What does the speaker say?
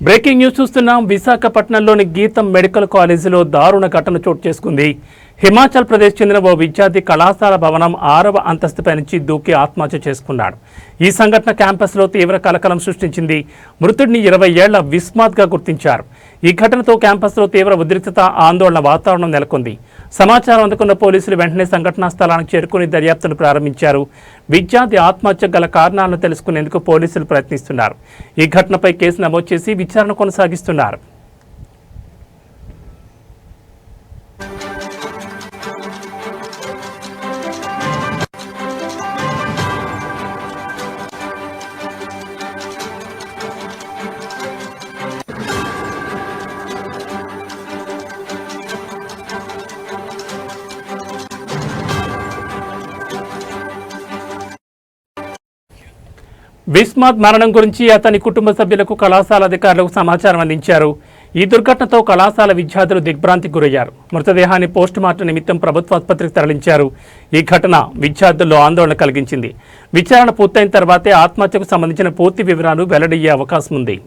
Breaking news చూస్తున్నాం. విశాఖపట్నంలోని గీతం మెడికల్ కాలేజీలో దారుణ ఘటన చోటు చేసుకుంది. హిమాచల్ ప్రదేశ్ చెందిన ఓ విద్యార్థి కళాశాల భవనం 6వ అంతస్తుపై నుంచి దూకి ఆత్మహత్య చేసుకున్నాడు. ఈ సంఘటన క్యాంపస్లో తీవ్ర కలకలం సృష్టించింది. మృతుడిని 20 ఏళ్ల విస్మాత్గా గుర్తించారు. ఈ ఘటనతో క్యాంపస్లో తీవ్ర ఉద్రిక్తత, ఆందోళన వాతావరణం నెలకొంది. సమాచారం అందుకున్న పోలీసులు వెంటనే సంఘటనా స్థలానికి చేరుకుని దర్యాప్తును ప్రారంభించారు. విద్యార్థి ఆత్మహత్య గల కారణాలను తెలుసుకునేందుకు పోలీసులు ప్రయత్నిస్తున్నారు. ఈ ఘటనపై కేసు నమోదు చేసి విచారణ కొనసాగిస్తున్నారు. విస్మాత్ మరణం గురించి అతని కుటుంబ సభ్యులకు కళాశాల అధికారులకు సమాచారం అందించారు. ఈ దుర్ఘటనతో కళాశాల విద్యార్థులు దిగ్భ్రాంతికి గురయ్యారు. మృతదేహాన్ని పోస్టుమార్టం నిమిత్తం ప్రభుత్వ ఆసుపత్రికి తరలించారు. ఈ ఘటన విద్యార్థుల్లో ఆందోళన కలిగించింది. విచారణ పూర్తయిన తర్వాతే ఆత్మహత్యకు సంబంధించిన పూర్తి వివరాలు వెల్లడయ్యే అవకాశం ఉంది.